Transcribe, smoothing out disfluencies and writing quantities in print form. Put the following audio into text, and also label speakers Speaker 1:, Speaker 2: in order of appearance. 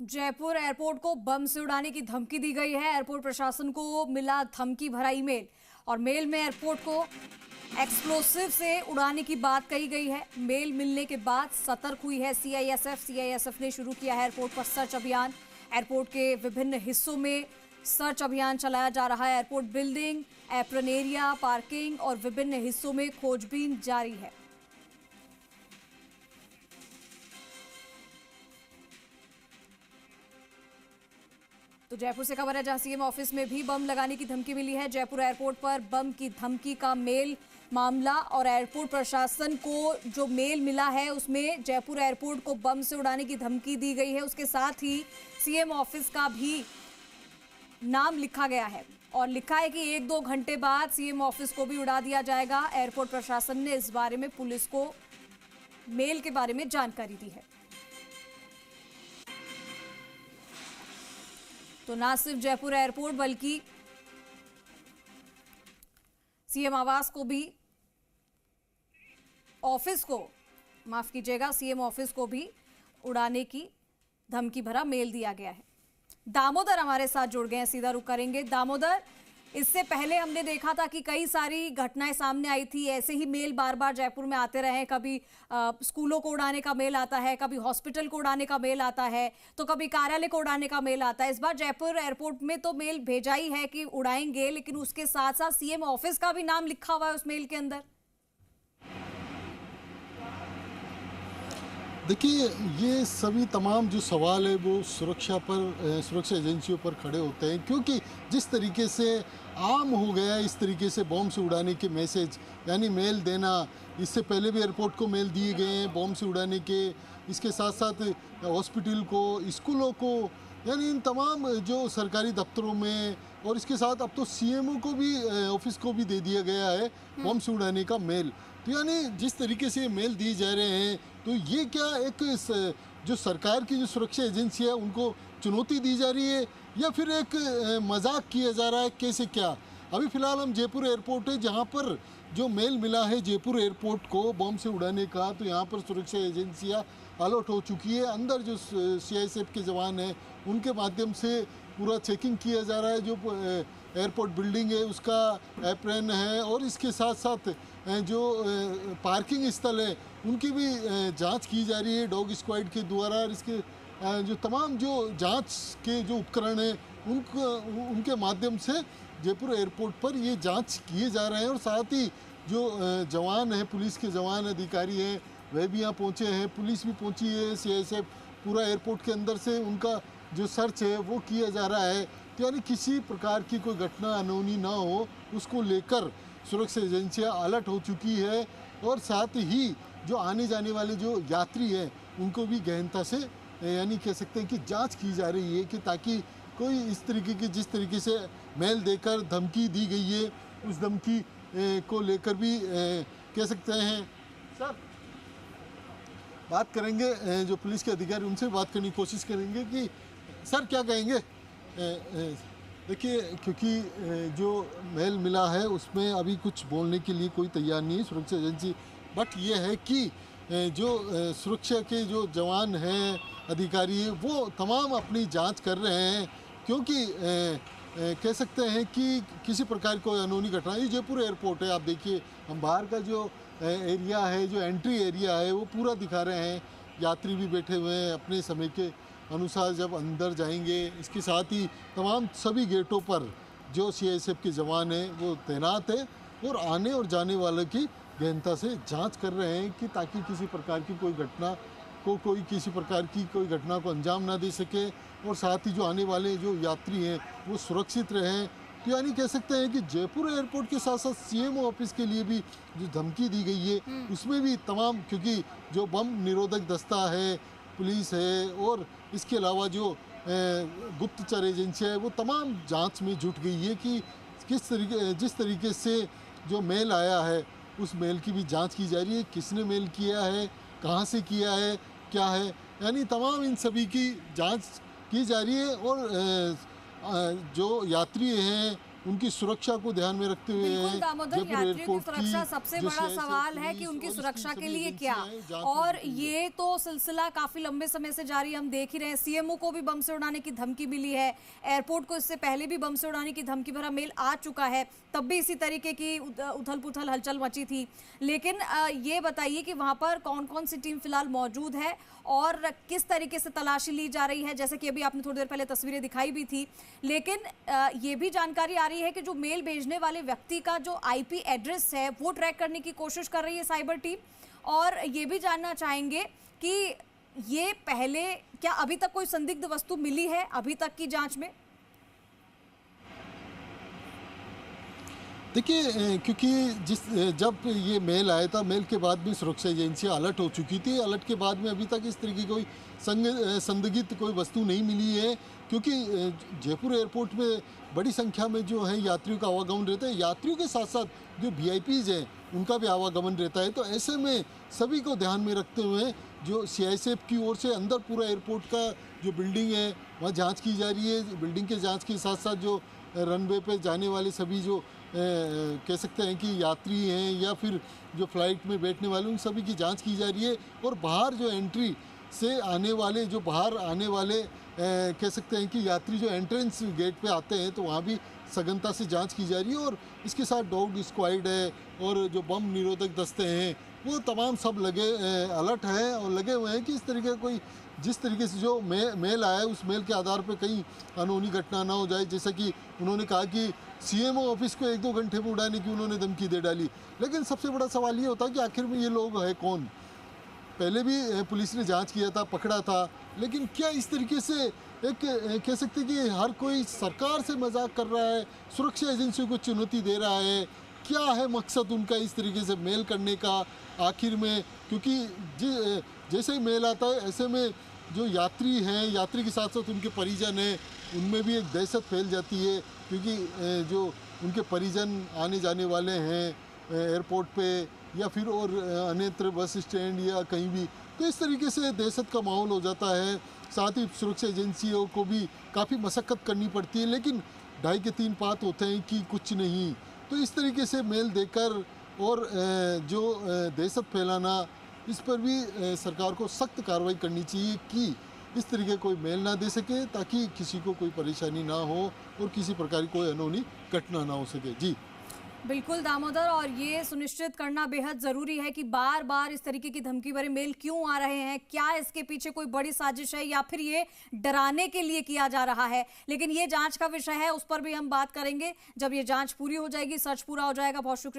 Speaker 1: Jaipur airport को बम से उड़ाने की धमकी दी गई है। एयरपोर्ट प्रशासन को मिला धमकी भरा ईमेल और मेल में एयरपोर्ट को एक्सप्लोसिव से उड़ाने की बात कही गई है। मेल मिलने के बाद सतर्क हुई है सीआईएसएफ ने शुरू किया है एयरपोर्ट पर सर्च अभियान। एयरपोर्ट के विभिन्न हिस्सों में सर्च अभियान चलाया जा रहा है। Airport building, apron area, parking और विभिन्न हिस्सों में खोजबीन जारी है। तो जयपुर से खबर है जहां सीएम ऑफिस में भी बम लगाने की धमकी मिली है। जयपुर एयरपोर्ट पर बम की धमकी का मेल मामला और एयरपोर्ट प्रशासन को जो मेल मिला है उसमें जयपुर एयरपोर्ट को बम से उड़ाने की धमकी दी गई है। उसके साथ ही सीएम ऑफिस का भी नाम लिखा गया है और लिखा है कि 1-2 घंटे बाद सीएम ऑफिस को भी उड़ा दिया जाएगा। एयरपोर्ट प्रशासन ने इस बारे में पुलिस को मेल के बारे में जानकारी दी है। तो ना सिर्फ जयपुर एयरपोर्ट बल्कि सीएम आवास को भी सीएम ऑफिस को भी उड़ाने की धमकी भरा मेल दिया गया है। दामोदर हमारे साथ जुड़ गए हैं, सीधा रुख करेंगे। दामोदर, इससे पहले हमने देखा था कि कई सारी घटनाएं सामने आई थी, ऐसे ही मेल बार बार जयपुर में आते रहे। कभी स्कूलों को उड़ाने का मेल आता है, कभी हॉस्पिटल को उड़ाने का मेल आता है, तो कभी कार्यालय को उड़ाने का मेल आता है। इस बार जयपुर एयरपोर्ट में तो मेल भेजा ही है कि उड़ाएंगे, लेकिन उसके साथ साथ सीएम ऑफिस का भी नाम लिखा हुआ है उस मेल के अंदर।
Speaker 2: देखिए, ये सभी तमाम जो सवाल है वो सुरक्षा एजेंसियों पर खड़े होते हैं, क्योंकि जिस तरीके से आम हो गया है इस तरीके से बॉम्ब से उड़ाने के मैसेज, यानी मेल देना। इससे पहले भी एयरपोर्ट को मेल दिए गए हैं बॉम्ब से उड़ाने के। इसके साथ साथ हॉस्पिटल को, स्कूलों को, यानी इन तमाम जो सरकारी दफ्तरों में, और इसके साथ अब तो सीएमओ को भी, ऑफिस को भी दे दिया गया है बॉम्ब से उड़ाने का मेल। तो यानी जिस तरीके से मेल दिए जा रहे हैं, तो ये क्या एक जो सरकार की जो सुरक्षा एजेंसी है उनको चुनौती दी जा रही है या फिर एक मजाक किया जा रहा है, कैसे क्या? अभी फ़िलहाल हम जयपुर एयरपोर्ट है जहाँ पर जो मेल मिला है जयपुर एयरपोर्ट को बम से उड़ाने का, तो यहाँ पर सुरक्षा एजेंसियाँ अलर्ट हो चुकी है। अंदर जो सीआईएसएफ के जवान हैं उनके माध्यम से पूरा चेकिंग किया जा रहा है। जो एयरपोर्ट बिल्डिंग है उसका एप्रन है और इसके साथ साथ जो पार्किंग स्थल है उनकी भी जांच की जा रही है डॉग स्क्वाड के द्वारा। और इसके जो तमाम जो जांच के जो उपकरण हैं उनके माध्यम से जयपुर एयरपोर्ट पर ये जांच किए जा रहे हैं। और साथ ही जो जवान हैं, पुलिस के जवान अधिकारी हैं, वह भी यहाँ पहुँचे हैं, पुलिस भी पहुँची है, सीआईएसएफ पूरा एयरपोर्ट के अंदर से उनका जो सर्च है वो किया जा रहा है। तो यानी किसी प्रकार की कोई घटना अनहोनी ना हो, उसको लेकर सुरक्षा एजेंसियाँ अलर्ट हो चुकी है। और साथ ही जो आने जाने वाले जो यात्री हैं उनको भी गहनता से, यानी कह सकते हैं कि जांच की जा रही है कि ताकि कोई इस तरीके की, जिस तरीके से मेल देकर धमकी दी गई है, उस धमकी को लेकर भी कह सकते हैं। सर, बात करेंगे जो पुलिस के अधिकारी, उनसे बात करने की कोशिश करेंगे कि सर क्या कहेंगे। देखिए, क्योंकि जो मेल मिला है उसमें अभी कुछ बोलने के लिए कोई तैयार नहीं है सुरक्षा एजेंसी, बट ये है कि जो सुरक्षा के जो जवान हैं, अधिकारी हैं, वो तमाम अपनी जांच कर रहे हैं, क्योंकि कह सकते हैं कि किसी प्रकार कोई अनहोनी घटना। ये जयपुर एयरपोर्ट है, आप देखिए, हम बाहर का जो एरिया है, जो एंट्री एरिया है वो पूरा दिखा रहे हैं। यात्री भी बैठे हुए हैं अपने समय के अनुसार जब अंदर जाएंगे। इसके साथ ही तमाम सभी गेटों पर जो सीआईएसएफ के जवान हैं वो तैनात हैं और आने और जाने वालों की गहनता से जांच कर रहे हैं कि ताकि किसी प्रकार की कोई घटना को अंजाम ना दे सके। और साथ ही जो आने वाले जो यात्री हैं वो सुरक्षित रहें। तो यानी कह सकते हैं कि जयपुर एयरपोर्ट के साथ साथ सीएमओ ऑफिस के लिए भी जो धमकी दी गई है उसमें भी तमाम, क्योंकि जो बम निरोधक दस्ता है, पुलिस है, और इसके अलावा जो गुप्तचर एजेंसी है वो तमाम जांच में जुट गई है कि जिस तरीके से जो मेल आया है उस मेल की भी जांच की जा रही है। किसने मेल किया है, कहां से किया है, क्या है, यानी तमाम इन सभी की जांच की जा रही है। और जो यात्री हैं उनकी सुरक्षा को ध्यान में रखते हुए
Speaker 1: बिल्कुल
Speaker 2: हैं।
Speaker 1: दामोदर,
Speaker 2: जयपुर
Speaker 1: यात्रियों की
Speaker 2: एयरपोर्ट
Speaker 1: सुरक्षा सबसे
Speaker 2: जो
Speaker 1: बड़ा
Speaker 2: CISF
Speaker 1: सवाल है कि
Speaker 2: पुलिस
Speaker 1: उनकी
Speaker 2: और
Speaker 1: सुरक्षा
Speaker 2: इसकी
Speaker 1: के
Speaker 2: सभी
Speaker 1: लिए
Speaker 2: एजेंसियां
Speaker 1: क्या।
Speaker 2: हैं, जांच
Speaker 1: और
Speaker 2: में जुटी हैं।
Speaker 1: ये तो सिलसिला काफी लंबे समय से जारी, हम देख ही रहे हैं। सीएमओ को भी बम से उड़ाने की धमकी मिली है, एयरपोर्ट को इससे पहले भी बम से उड़ाने की धमकी भरा मेल आ चुका है, तब भी इसी तरीके की उथल पुथल हलचल मची थी। लेकिन ये बताइए कि वहां पर कौन कौन सी टीम फिलहाल मौजूद है और किस तरीके से तलाशी ली जा रही है। जैसे कि अभी आपने थोड़ी देर पहले तस्वीरें दिखाई भी थी, लेकिन ये भी जानकारी आ रही है कि जो मेल भेजने वाले व्यक्ति का जो आईपी एड्रेस है वो ट्रैक करने की कोशिश कर रही है साइबर टीम। और ये भी जानना चाहेंगे कि ये पहले क्या अभी तक कोई संदिग्ध वस्तु मिली है अभी तक की जांच में?
Speaker 2: देखिए, क्योंकि जब ये मेल आया था, मेल के बाद भी सुरक्षा एजेंसियां अलर्ट हो चुकी थी। अलर्ट के बाद में अभी तक इस तरह की कोई संदिग्ध कोई वस्तु नहीं मिली है, क्योंकि जयपुर एयरपोर्ट में बड़ी संख्या में जो है यात्रियों का आवागमन रहता है। यात्रियों के साथ साथ जो VIPs हैं उनका भी आवागमन रहता है। तो ऐसे में सभी को ध्यान में रखते हुए जो CISF की ओर से अंदर पूरा एयरपोर्ट का जो बिल्डिंग है वहाँ जाँच की जा रही है। बिल्डिंग के जाँच के साथ साथ जो रनवे पे जाने वाले सभी जो कह सकते हैं कि यात्री हैं या फिर जो फ्लाइट में बैठने वाले, उन सभी की जांच की जा रही है। और बाहर जो एंट्री से आने वाले, जो बाहर आने वाले कह सकते हैं कि यात्री जो एंट्रेंस गेट पे आते हैं, तो वहाँ भी सघनता से जांच की जा रही है। और इसके साथ डॉग स्क्वाड है और जो बम निरोधक दस्ते हैं वो तमाम सब लगे अलर्ट हैं और लगे हुए हैं कि इस तरीके कोई जिस तरीके से जो मेल आया है उस मेल के आधार पर कहीं अनहोनी घटना ना हो जाए। जैसा कि उन्होंने कहा कि CMO ऑफिस को 1-2 घंटे में उड़ाने की उन्होंने धमकी दे डाली। लेकिन सबसे बड़ा सवाल ये होता है कि आखिर में ये लोग है कौन। पहले भी पुलिस ने जांच किया था, पकड़ा था, लेकिन क्या इस तरीके से एक कह सकते हैं कि हर कोई सरकार से मजाक कर रहा है, सुरक्षा एजेंसियों को चुनौती दे रहा है? क्या है मकसद उनका इस तरीके से मेल करने का आखिर में? क्योंकि जैसे ही मेल आता है ऐसे में जो यात्री हैं, यात्री के साथ साथ उनके परिजन हैं, उनमें भी एक दहशत फैल जाती है, क्योंकि जो उनके परिजन आने जाने वाले हैं एयरपोर्ट पे या फिर और अन्यत्र बस स्टैंड या कहीं भी, तो इस तरीके से दहशत का माहौल हो जाता है। साथ ही सुरक्षा एजेंसियों को भी काफ़ी मशक्क़त करनी पड़ती है, लेकिन 2.5 के 3 पात होते हैं कि कुछ नहीं। तो इस तरीके से मेल देकर और जो दहशत फैलाना, इस पर भी सरकार को सख्त कार्रवाई करनी चाहिए कि इस तरीके कोई मेल ना दे सके, ताकि किसी को कोई परेशानी ना हो और किसी प्रकार की कोई अनहोनी घटना ना हो सके। जी
Speaker 1: बिल्कुल दामोदर, और ये सुनिश्चित करना बेहद जरूरी है कि बार बार इस तरीके की धमकी भरे मेल क्यों आ रहे हैं, क्या इसके पीछे कोई बड़ी साजिश है या फिर ये डराने के लिए किया जा रहा है। लेकिन ये जांच का विषय है, उस पर भी हम बात करेंगे जब ये जांच पूरी हो जाएगी, सर्च पूरा हो जाएगा। बहुत शुक्रिया।